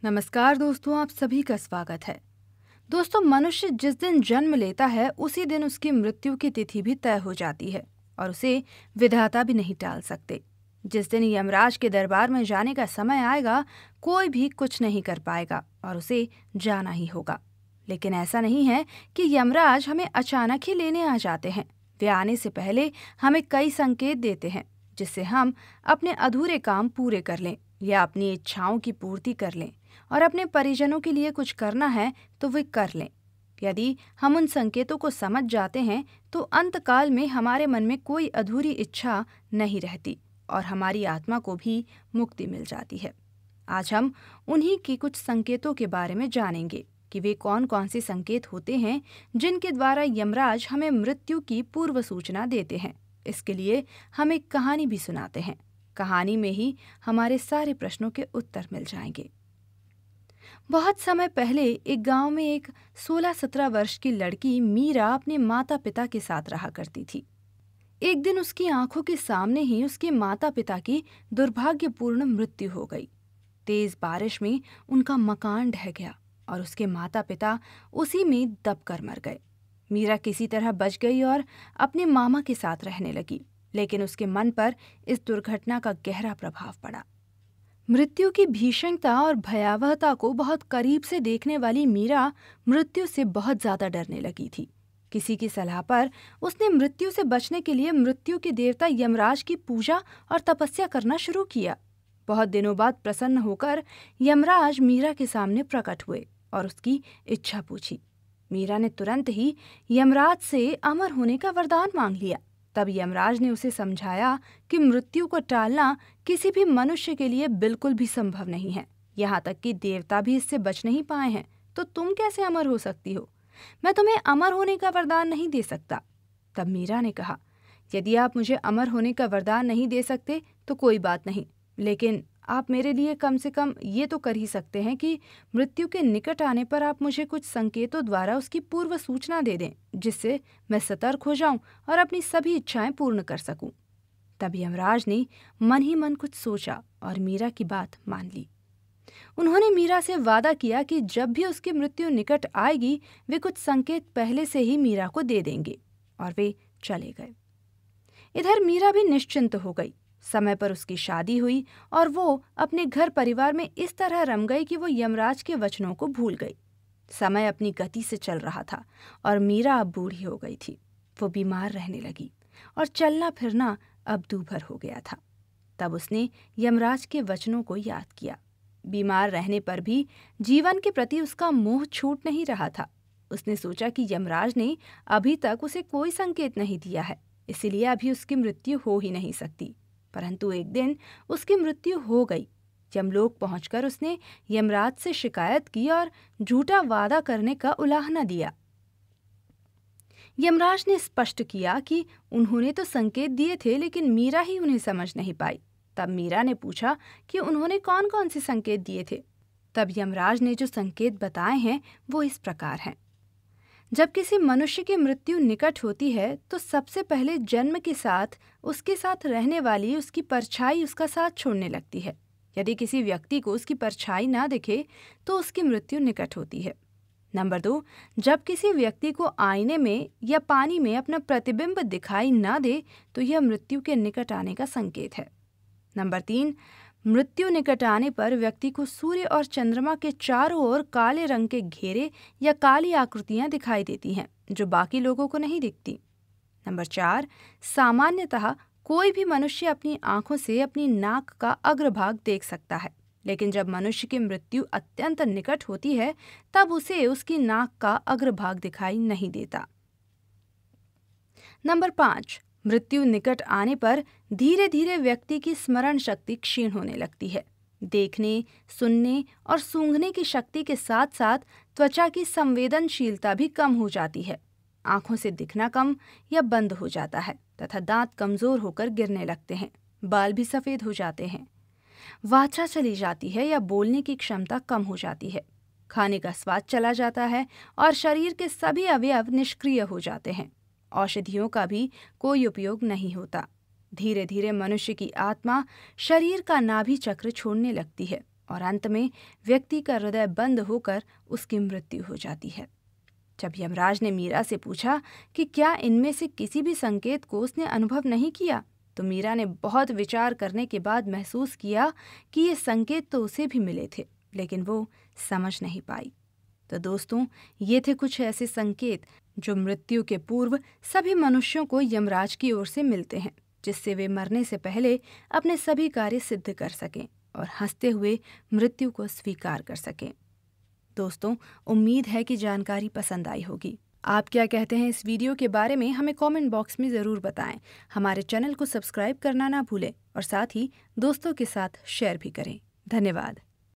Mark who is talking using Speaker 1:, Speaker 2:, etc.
Speaker 1: नमस्कार दोस्तों, आप सभी का स्वागत है। दोस्तों, मनुष्य जिस दिन जन्म लेता है उसी दिन उसकी मृत्यु की तिथि भी तय हो जाती है और उसे विधाता भी नहीं टाल सकते। जिस दिन यमराज के दरबार में जाने का समय आएगा, कोई भी कुछ नहीं कर पाएगा और उसे जाना ही होगा। लेकिन ऐसा नहीं है कि यमराज हमें अचानक ही लेने आ जाते हैं। वे आने से पहले हमें कई संकेत देते हैं, जिससे हम अपने अधूरे काम पूरे कर लें या अपनी इच्छाओं की पूर्ति कर लें और अपने परिजनों के लिए कुछ करना है तो वे कर लें। यदि हम उन संकेतों को समझ जाते हैं तो अंतकाल में हमारे मन में कोई अधूरी इच्छा नहीं रहती और हमारी आत्मा को भी मुक्ति मिल जाती है। आज हम उन्हीं के कुछ संकेतों के बारे में जानेंगे कि वे कौन कौन से संकेत होते हैं जिनके द्वारा यमराज हमें मृत्यु की पूर्व सूचना देते हैं। इसके लिए हम एक कहानी भी सुनाते हैं। कहानी में ही हमारे सारे प्रश्नों के उत्तर मिल जाएंगे। बहुत समय पहले एक गांव में एक 16-17 वर्ष की लड़की मीरा अपने माता पिता के साथ रहा करती थी। एक दिन उसकी आंखों के सामने ही उसके माता पिता की दुर्भाग्यपूर्ण मृत्यु हो गई। तेज बारिश में उनका मकान ढह गया और उसके माता पिता उसी में दबकर मर गए। मीरा किसी तरह बच गई और अपने मामा के साथ रहने लगी, लेकिन उसके मन पर इस दुर्घटना का गहरा प्रभाव पड़ा। मृत्यु की भीषणता और भयावहता को बहुत करीब से देखने वाली मीरा मृत्यु से बहुत ज्यादा डरने लगी थी। किसी की सलाह पर उसने मृत्यु से बचने के लिए मृत्यु के देवता यमराज की पूजा और तपस्या करना शुरू किया। बहुत दिनों बाद प्रसन्न होकर यमराज मीरा के सामने प्रकट हुए और उसकी इच्छा पूछी। मीरा ने तुरंत ही यमराज से अमर होने का वरदान मांग लिया। तब यमराज ने उसे समझाया कि मृत्यु को टालना किसी भी मनुष्य के लिए बिल्कुल भी संभव नहीं है। यहाँ तक कि देवता भी इससे बच नहीं पाए हैं, तो तुम कैसे अमर हो सकती हो? मैं तुम्हें अमर होने का वरदान नहीं दे सकता। तब मीरा ने कहा, यदि आप मुझे अमर होने का वरदान नहीं दे सकते तो कोई बात नहीं, लेकिन आप मेरे लिए कम से कम ये तो कर ही सकते हैं कि मृत्यु के निकट आने पर आप मुझे कुछ संकेतों द्वारा उसकी पूर्व सूचना दे दें, जिससे मैं सतर्क हो जाऊं और अपनी सभी इच्छाएं पूर्ण कर सकूं। तब यमराज ने मन ही मन कुछ सोचा और मीरा की बात मान ली। उन्होंने मीरा से वादा किया कि जब भी उसकी मृत्यु निकट आएगी वे कुछ संकेत पहले से ही मीरा को दे देंगे, और वे चले गए। इधर मीरा भी निश्चिंत हो गई। समय पर उसकी शादी हुई और वो अपने घर परिवार में इस तरह रम गई कि वो यमराज के वचनों को भूल गई। समय अपनी गति से चल रहा था और मीरा अब बूढ़ी हो गई थी। वो बीमार रहने लगी और चलना फिरना अब दूभर हो गया था। तब उसने यमराज के वचनों को याद किया। बीमार रहने पर भी जीवन के प्रति उसका मोह छूट नहीं रहा था। उसने सोचा कि यमराज ने अभी तक उसे कोई संकेत नहीं दिया है, इसीलिए अभी उसकी मृत्यु हो ही नहीं सकती। परंतु एक दिन उसकी मृत्यु हो गई। यमलोक पहुंचकर उसने यमराज से शिकायत की और झूठा वादा करने का उलाहना दिया। यमराज ने स्पष्ट किया कि उन्होंने तो संकेत दिए थे, लेकिन मीरा ही उन्हें समझ नहीं पाई। तब मीरा ने पूछा कि उन्होंने कौन कौन से संकेत दिए थे। तब यमराज ने जो संकेत बताए हैं वो इस प्रकार हैं। जब किसी मनुष्य की मृत्यु निकट होती है तो सबसे पहले जन्म के साथ उसके साथ रहने वाली उसकी परछाई उसका साथ छोड़ने लगती है। यदि किसी व्यक्ति को उसकी परछाई ना दिखे तो उसकी मृत्यु निकट होती है। नंबर 2, जब किसी व्यक्ति को आईने में या पानी में अपना प्रतिबिंब दिखाई ना दे तो यह मृत्यु के निकट आने का संकेत है। नंबर 3, मृत्यु निकट आने पर व्यक्ति को सूर्य और चंद्रमा के चारों ओर काले रंग के घेरे या काली आकृतियां दिखाई देती हैं, जो बाकी लोगों को नहीं दिखती। नंबर 4, सामान्यतः कोई भी मनुष्य अपनी आंखों से अपनी नाक का अग्रभाग देख सकता है, लेकिन जब मनुष्य की मृत्यु अत्यंत निकट होती है तब उसे उसकी नाक का अग्रभाग दिखाई नहीं देता। नंबर 5, मृत्यु निकट आने पर धीरे धीरे व्यक्ति की स्मरण शक्ति क्षीण होने लगती है। देखने, सुनने और सूंघने की शक्ति के साथ साथ त्वचा की संवेदनशीलता भी कम हो जाती है। आंखों से दिखना कम या बंद हो जाता है तथा दांत कमजोर होकर गिरने लगते हैं। बाल भी सफेद हो जाते हैं। वाचा चली जाती है या बोलने की क्षमता कम हो जाती है। खाने का स्वाद चला जाता है और शरीर के सभी अवयव निष्क्रिय हो जाते हैं। औषधियों का भी कोई उपयोग नहीं होता। धीरे धीरे मनुष्य की आत्मा शरीर का नाभि चक्र छोड़ने लगती है और अंत में व्यक्ति का हृदय बंद होकर उसकी मृत्यु हो जाती है। जब यमराज ने मीरा से पूछा कि क्या इनमें से किसी भी संकेत को उसने अनुभव नहीं किया, तो मीरा ने बहुत विचार करने के बाद महसूस किया कि ये संकेत तो उसे भी मिले थे, लेकिन वो समझ नहीं पाई। तो दोस्तों, ये थे कुछ ऐसे संकेत जो मृत्यु के पूर्व सभी मनुष्यों को यमराज की ओर से मिलते हैं, जिससे वे मरने से पहले अपने सभी कार्य सिद्ध कर सकें और हंसते हुए मृत्यु को स्वीकार कर सकें। दोस्तों, उम्मीद है कि जानकारी पसंद आई होगी। आप क्या कहते हैं इस वीडियो के बारे में हमें कमेंट बॉक्स में ज़रूर बताएं। हमारे चैनल को सब्सक्राइब करना ना भूलें और साथ ही दोस्तों के साथ शेयर भी करें। धन्यवाद।